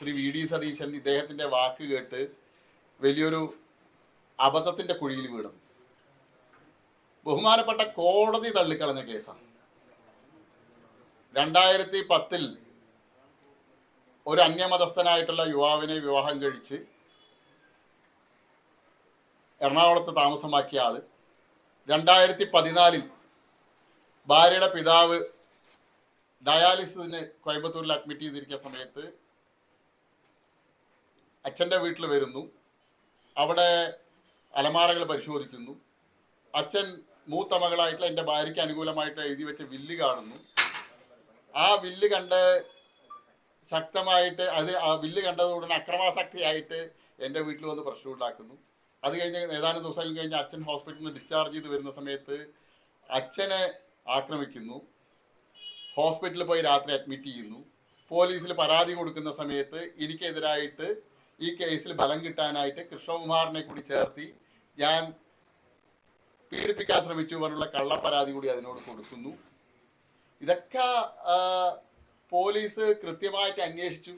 Shri VD Satheesan ഇദ്ദേഹത്തിന്റെ വാക്ക് കേട്ട് വലിയൊരു അബദ്ധത്തിന്റെ കുഴിയിൽ വീണത്. ബഹുമാനപ്പെട്ട കോടതി തള്ളിക്കളഞ്ഞ കേസാണ്. 2010 ഒരു അന്യമതസ്ഥനായിട്ടുള്ള യുവാവിനെ വിവാഹം കഴിച്ച് എറണാകുളത്ത് താമസമാക്കിയ ആള് 2014 ഭാര്യയുടെ പിതാവ് ഡയാലിസിന് കോയമ്പത്തൂരിൽ അഡ്മിറ്റ് ചെയ്തിരിക്കുന്ന സമയത്ത് അച്ഛൻ്റെ വീട്ടിൽ വരുന്നു. അവിടെ അലമാരകൾ പരിശോധിക്കുന്നു. അച്ഛൻ മൂത്ത മകളായിട്ടുള്ള എൻ്റെ ഭാര്യയ്ക്ക് അനുകൂലമായിട്ട് എഴുതി വെച്ച വില്ല് കാണുന്നു. ആ വില്ല് കണ്ട് ശക്തമായിട്ട് ആ വില്ല് കണ്ടതോടുകൂടി അക്രമാസക്തിയായിട്ട് എൻ്റെ വീട്ടിൽ വന്ന് പ്രശ്നം ഉണ്ടാക്കുന്നു. അത് കഴിഞ്ഞ് ഏതാനും ദിവസം കഴിഞ്ഞ് അച്ഛൻ ഹോസ്പിറ്റലിൽ നിന്ന് ഡിസ്ചാർജ് ചെയ്ത് വരുന്ന സമയത്ത് അച്ഛനെ ആക്രമിക്കുന്നു. ഹോസ്പിറ്റലിൽ പോയി രാത്രി അഡ്മിറ്റ് ചെയ്യുന്നു. പോലീസിൽ പരാതി കൊടുക്കുന്ന സമയത്ത് എനിക്കെതിരായിട്ട് ഈ കേസിൽ ബലം കിട്ടാനായിട്ട് കൃഷ്ണകുമാറിനെ കൂടി ചേർത്തി ഞാൻ പീഡിപ്പിക്കാൻ ശ്രമിച്ചു എന്നുള്ള കള്ളപ്പരാതി കൂടി അതിനോട് കൊടുക്കുന്നു. ഇതൊക്കെ പോലീസ് കൃത്യമായിട്ട് അന്വേഷിച്ചു.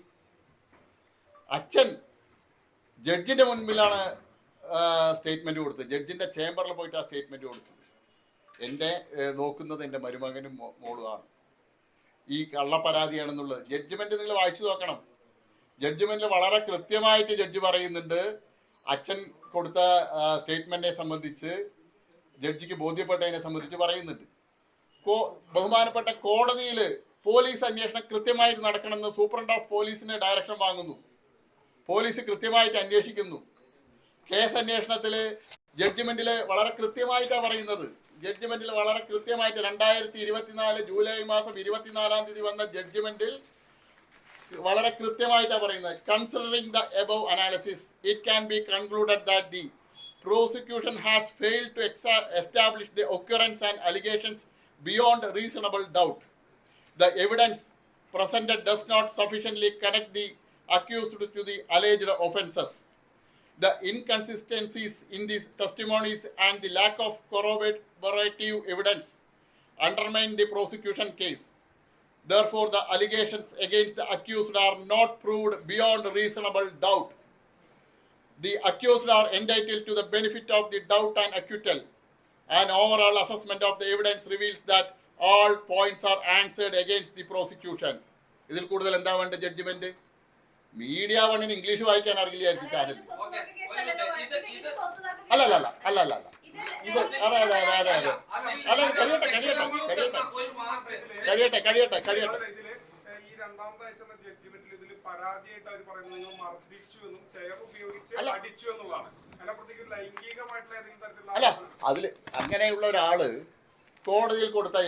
അച്ഛൻ ജഡ്ജിന്റെ മുൻപിലാണ് സ്റ്റേറ്റ്മെന്റ് കൊടുത്തത്. ജഡ്ജിന്റെ ചേംബറിൽ പോയിട്ട് ആ സ്റ്റേറ്റ്മെന്റ് കൊടുത്തത്. എന്നെ നോക്കുന്നത് എൻ്റെ മരുമകനും മോളുമാണ്. ഈ കള്ളപ്പരാതിയാണെന്നുള്ളത് ജഡ്ജ്മെന്റ് നിങ്ങൾ വായിച്ചു നോക്കണം. ജഡ്ജ്മെന്റിൽ വളരെ കൃത്യമായിട്ട് ജഡ്ജി പറയുന്നുണ്ട്. അച്ഛൻ കൊടുത്ത സ്റ്റേറ്റ്മെന്റിനെ സംബന്ധിച്ച് ജഡ്ജിക്ക് ബോധ്യപ്പെട്ടതിനെ സംബന്ധിച്ച് പറയുന്നുണ്ട്. ബഹുമാനപ്പെട്ട കോടതിയിൽ പോലീസ് അന്വേഷണം കൃത്യമായിട്ട് നടക്കണമെന്ന് സൂപ്രണ്ട് ഓഫ് പോലീസിന് ഡയറക്ഷൻ വാങ്ങുന്നു. പോലീസ് കൃത്യമായിട്ട് അന്വേഷിക്കുന്നു. കേസ് അന്വേഷണത്തിൽ ജഡ്ജ്മെന്റിൽ വളരെ കൃത്യമായിട്ടാണ് പറയുന്നത്. ജഡ്ജ്മെന്റിൽ വളരെ കൃത്യമായിട്ട് 2024 ജൂലൈ മാസം 24-ാം തീയതി വന്ന ജഡ്ജ്മെന്റിൽ വളരെ കൃത്യമായിട്ടാണ് പറയുന്നത്. Considering the above analysis it can be concluded that the prosecution has failed to establish the occurrence and allegations beyond reasonable doubt. The evidence presented does not sufficiently connect the accused to the alleged offences. The inconsistencies in these testimonies and the lack of corroborative evidence undermine the prosecution case. Therefore, the allegations against the accused are not proved beyond reasonable doubt. The accused are entitled to the benefit of the doubt and acquittal. An overall assessment of the evidence reveals that all points are answered against the prosecution. ഇതിൽ കൂടുതൽ എന്താ വേണ്ട judgement? Media വണ്ണിന് English വായിക്കാൻ അറിയില്ലായിരിക്കും channel. അല്ല ഇത് കഴിയട്ടെ. അല്ല, അതില് അങ്ങനെയുള്ള ഒരാള് കോടതിയിൽ കൊടുത്ത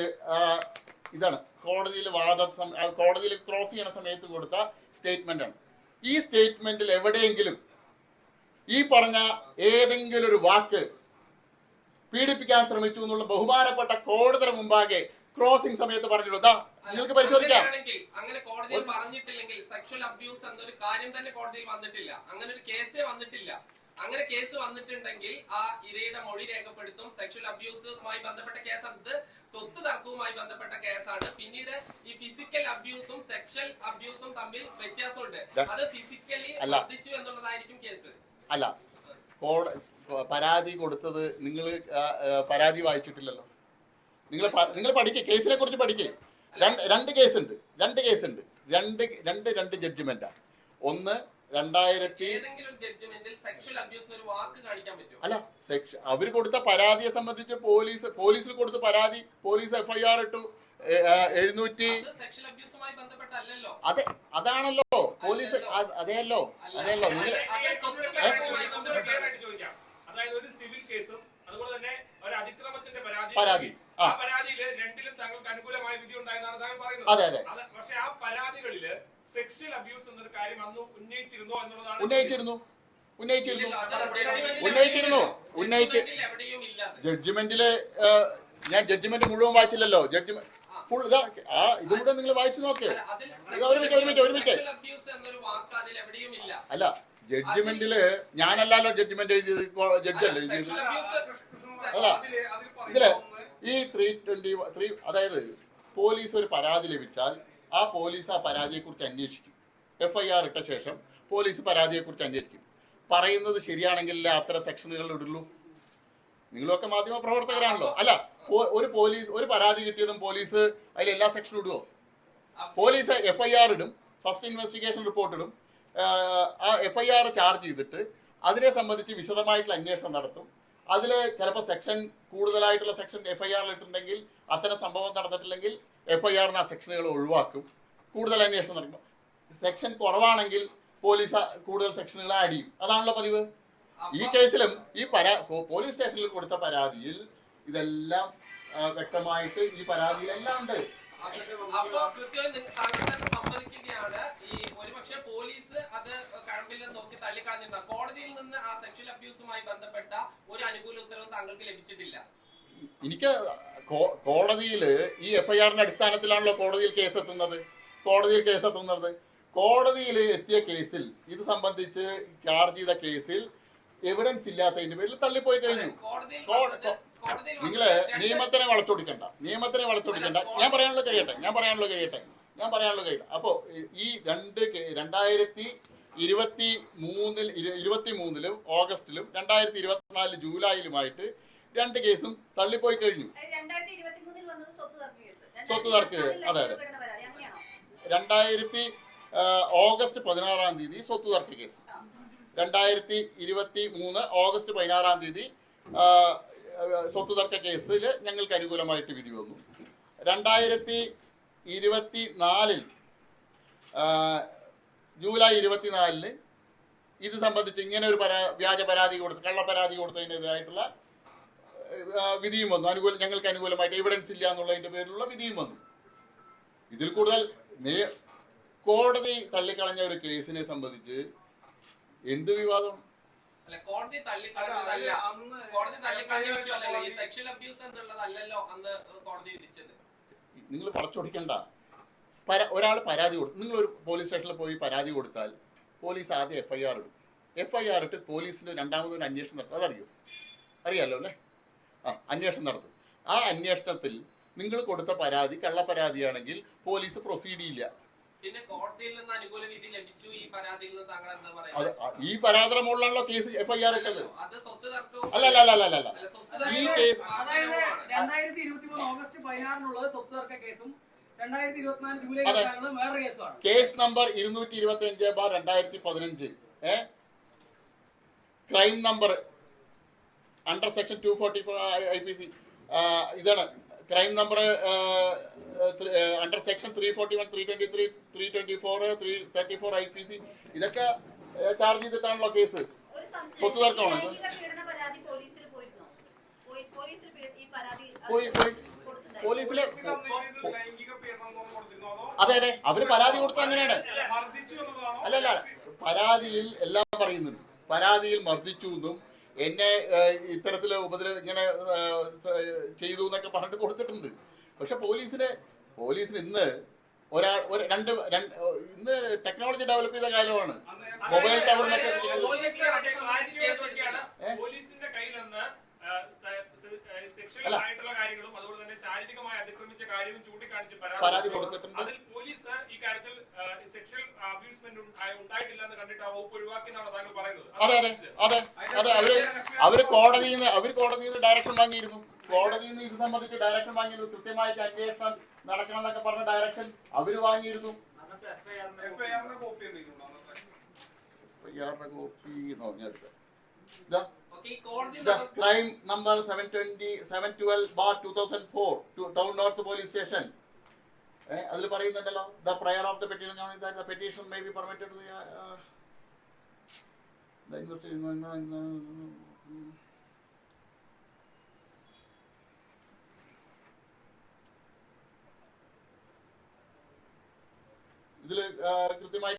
ഇതാണ്. കോടതിയിൽ ക്രോസ് ചെയ്യുന്ന സമയത്ത് കൊടുത്ത സ്റ്റേറ്റ്മെന്റ് ആണ്. ഈ സ്റ്റേറ്റ്മെന്റിൽ എവിടെയെങ്കിലും ഈ പറഞ്ഞ ഏതെങ്കിലും ഒരു വാക്ക് പീഡിപ്പിക്കാൻ ശ്രമിച്ചു എന്നുള്ള ബഹുമാനപ്പെട്ട കോടതിയുടെ മുമ്പാകെ ക്രോസിംഗ് സമയത്ത് പറഞ്ഞിട്ടുണ്ടോ? നിങ്ങൾക്ക് പരിശോധിക്കാം. അങ്ങനെ കോടതിയിൽ പറഞ്ഞിട്ടില്ലെങ്കിൽ സെക്ഷൽ അബ്യൂസ് എന്നൊരു കാര്യം തന്നെ കോടതിയിൽ വന്നിട്ടില്ല. അങ്ങനെ ഒരു കേസേ വന്നിട്ടില്ല. അങ്ങനെ കേസ് വന്നിട്ടുണ്ടെങ്കിൽ ആ ഇരയുടെ മൊഴി രേഖപ്പെടുത്തും. സെക്ഷൽ അബ്യൂസുമായി ബന്ധപ്പെട്ട കേസാണ്. ഇത് സ്വത്ത് തർക്കവുമായി ബന്ധപ്പെട്ട കേസാണ്. പിന്നീട് ഈ ഫിസിക്കൽ അബ്യൂസും സെക്ഷൽ അബ്യൂസും തമ്മിൽ വ്യത്യാസമുണ്ട്. അത് ഫിസിക്കലി വർദ്ധിച്ചു എന്നുള്ളതായിരിക്കും കേസ്. അല്ല, പരാതി കൊടുത്തത് നിങ്ങൾ പരാതി വായിച്ചിട്ടില്ലല്ലോ. നിങ്ങൾ പഠിക്കേ, കേസിനെ കുറിച്ച് പഠിക്കേ. രണ്ട് കേസുണ്ട്. രണ്ട് ജഡ്ജ്മെന്റാണ്. ഒന്ന് 2000 അല്ല, അവര് കൊടുത്ത പരാതിയെ സംബന്ധിച്ച് പോലീസിൽ കൊടുത്ത പരാതി, പോലീസ് FIR ഇട്ടു. 700 അതാണല്ലോ പോലീസ്. അതെയല്ലോ നിങ്ങൾ പരാതി. അതെ. പക്ഷേ ആ പരാതികളില് സെക്ഷൽ അബ്യൂസ് എന്നൊരു കാര്യം അന്ന് ഉന്നയിച്ചിരുന്നു എന്നുള്ളതാണ്. ജഡ്ജ്മെന്റില് ഞാൻ ജഡ്ജ്മെന്റ് മുഴുവൻ വായിച്ചില്ലല്ലോ. ജഡ്ജ്മെന്റ് ഫുൾ ഇത് മുഴുവൻ നിങ്ങൾ വായിച്ചു നോക്ക്. ഒരു മിനിറ്റ്. അല്ല, ജഡ്ജ്മെന്റില് ഞാനല്ലല്ലോ ജഡ്ജ്മെന്റ് എഴുതിയത്, ജഡ്ജല്ലേ എഴുതിയത്. അല്ല, ഇതില് ഈ 323 അതായത് പോലീസ് ഒരു പരാതി ലഭിച്ചാൽ ആ പോലീസ് ആ പരാതിയെ കുറിച്ച് അന്വേഷിക്കും. FIR ഇട്ട ശേഷം പോലീസ് പരാതിയെക്കുറിച്ച് അന്വേഷിക്കും. പറയുന്നത് ശരിയാണെങ്കിലല്ലേ അത്തരം സെക്ഷനുകൾ ഇടുള്ളൂ. നിങ്ങളൊക്കെ മാധ്യമ പ്രവർത്തകരാണല്ലോ. അല്ല, ഒരു പരാതി കിട്ടിയതും പോലീസ് അതിൽ എല്ലാ സെക്ഷനും ഇടുവോ? പോലീസ് FIR ഇടും, ഫസ്റ്റ് ഇൻവെസ്റ്റിഗേഷൻ റിപ്പോർട്ട് ഇടും, ആ FIR ചാർജ് ചെയ്തിട്ട് അതിനെ സംബന്ധിച്ച് വിശദമായിട്ടുള്ള അന്വേഷണം നടത്തും. അതിൽ ചിലപ്പോൾ സെക്ഷൻ കൂടുതലായിട്ടുള്ള സെക്ഷൻ FIR ഇട്ടിട്ടുണ്ടെങ്കിൽ അത്തരം സംഭവം നടന്നിട്ടില്ലെങ്കിൽ FIR ആ സെക്ഷനുകൾ ഒഴിവാക്കും, കൂടുതൽ അന്വേഷണം നടക്കും. സെക്ഷൻ കുറവാണെങ്കിൽ പോലീസ് കൂടുതൽ സെക്ഷനുകൾ ആഡ് ചെയ്യും. അതാണല്ലോ പതിവ്. ഈ കേസിലും പോലീസ് സ്റ്റേഷനിൽ കൊടുത്ത പരാതിയിൽ ഇതെല്ലാം വ്യക്തമായിട്ട് ഈ പരാതിയിലെല്ലാം ഉണ്ട്. അപ്പോ കൃത്യമായി താങ്കൾ തന്നെ സമ്മതിക്കുകയാണ്, ഈ ഒരുപക്ഷെ പോലീസ് അത് കഴമ്പില്ലെന്ന് നോക്കി തള്ളിക്കളഞ്ഞിട്ടുണ്ട്. കോടതിയിൽ നിന്ന് ആ സെക്ഷൽ അബ്യൂസുമായി ബന്ധപ്പെട്ട ഒരു അനുകൂല ഉത്തരവ് താങ്കൾക്ക് ലഭിച്ചിട്ടില്ല. എനിക്ക് കോടതിയിൽ ഈ FIRന്റെ അടിസ്ഥാനത്തിലാണല്ലോ കോടതിയിൽ കേസ് എത്തുന്നത്. കോടതിയിൽ എത്തിയ കേസിൽ ഇത് സംബന്ധിച്ച് ചാർജ് ചെയ്ത കേസിൽ എവിഡൻസ് ഇല്ലാത്തതിന്റെ പേരിൽ തള്ളിപ്പോയി കഴിഞ്ഞു. നിങ്ങള് നിയമത്തിനെ വളച്ചൊടിക്കണ്ട. ഞാൻ പറയാനുള്ള കഴിയട്ടെ. അപ്പോ ഈ 2023 ഓഗസ്റ്റിലും 2024 ജൂലൈയിലുമായിട്ട് 2 കേസും തള്ളിപ്പോയി കഴിഞ്ഞു. സ്വത്ത് തർക്ക് അതെ. ഓഗസ്റ്റ് 16 സ്വത്ത് തർക്ക് കേസ്, 2023 ഓഗസ്റ്റ് 16 സ്വത്ത് തർക്ക കേസിൽ ഞങ്ങൾക്ക് അനുകൂലമായിട്ട് വിധി വന്നു. 2024 ജൂലൈ 24 ഇത് സംബന്ധിച്ച് ഇങ്ങനെ ഒരു വ്യാജ പരാതി കള്ളപ്പരാതി കൊടുത്തതിനെതിരായിട്ടുള്ള വിധിയും വന്നു. ഞങ്ങൾക്ക് അനുകൂലമായിട്ട് എവിഡൻസ് ഇല്ല എന്നുള്ളതിന്റെ പേരിലുള്ള വിധിയും വന്നു. ഇതിൽ കൂടുതൽ കോടതി തള്ളിക്കളഞ്ഞ ഒരു കേസിനെ സംബന്ധിച്ച് എന്ത് വിവാദമാണ്? കോടതി തള്ളിക്കളഞ്ഞ വിഷയമല്ലല്ലോ ഈ സെക്ഷൽ അബ്യൂസ് എന്നുള്ളതല്ലല്ലോ അന്ന് കോടതി വിധിച്ചത്. നിങ്ങൾ വളച്ചൊടിക്കണ്ട. ഒരാൾ പരാതി കൊടുത്തു, നിങ്ങൾ ഒരു പോലീസ് സ്റ്റേഷനിൽ പോയി പരാതി കൊടുത്താൽ പോലീസ് ആദ്യം FIR ഇടും. FIR ഇട്ട് പോലീസിന് രണ്ടാമതൊരു അന്വേഷണം നടത്തും. അറിയാലോ അല്ലേ? അന്വേഷണം നടത്തും. ആ അന്വേഷണത്തിൽ നിങ്ങൾ കൊടുത്ത പരാതി കള്ളപ്പരാതിയാണെങ്കിൽ പോലീസ് പ്രൊസീഡ് ചെയ്യില്ല. പിന്നെ കോടതിയിൽ നിന്ന് അനുകൂല വിധി ലഭിച്ചു. ഈ പരാതിയിൽ നിന്ന് താങ്കൾ എന്താ പറയുക? ഈ പരാതിയുടെ മുകളിലാണല്ലോ കേസ് FIR ഇട്ടത്. അല്ല. ഈ കേസ് 2023 ഓഗസ്റ്റ് 16 സ്വത്ത് തർക്ക കേസും 2024 ജൂലൈ വേറെ കേസുമാണ്. Case number 225/2015 crime number under section 244 IPC. ഇതാണ് crime number under section 341, 323, 324, 334 IPC. ഇതൊക്കെ ചാർജ് ചെയ്തിട്ടാണല്ലോ കേസ്. സ്വത്ത് തർക്കമാണ്. പോലീസിലെ അതെ അവര് പരാതി കൊടുത്ത അങ്ങനെയാണ്. അല്ലല്ല, പരാതിയിൽ എല്ലാം പറയുന്നുണ്ട്. പരാതിയിൽ മർദ്ദിച്ചു എന്നും എന്നെ ഇത്തരത്തില് ഇങ്ങനെ ചെയ്തു എന്നൊക്കെ പറഞ്ഞിട്ട് കൊടുത്തിട്ടുണ്ട്. പക്ഷെ പോലീസിന് ഇന്ന് ഇന്ന് ടെക്നോളജി ഡെവലപ്പ് ചെയ്ത കാലമാണ്. മൊബൈൽ ടവറിനൊക്കെ പോലീസിന്റെ കയ്യിൽ നിന്ന് സെക്ഷൽ ആയിട്ടുള്ള കാര്യങ്ങളും അതുപോലെ തന്നെ ശാരീരികമായി അതിക്രമിച്ച കാര്യവും ചൂണ്ടിക്കാണിച്ച് പരാതി കൊടുത്തിട്ടുണ്ട്. അതിൽ പോലീസ് ഈ കാര്യത്തിൽ സെക്ഷൽ അബ്യൂസ്മെന്റ് ഉണ്ടായിട്ടില്ല എന്ന് കണ്ടിട്ട് ആ വകുപ്പ് ഒഴിവാക്കി എന്നാണ് താങ്കൾ പറയുന്നത്. അതെ. അവര് കോടതിയിൽ നിന്ന് ഡയറക്ഷൻ വാങ്ങിയിരുന്നു. കോടതിയിൽ നിന്ന് ഇത് സംബന്ധിച്ച് ഡയറക്ഷൻ വാങ്ങിയിരുന്നു. കൃത്യമായിട്ട് അന്വേഷണം നടക്കണം എന്നൊക്കെ പറഞ്ഞ ഡയറക്ഷൻ അവര് വാങ്ങിയിരുന്നു. FIRന്റെ copy crime number 712/2004 Town North Police Station. അതിൽ പറയുന്നുണ്ടല്ലോ, the prior of the petition that the petition may be permitted to the investigation. ഇതിൽ കൃത്യമായി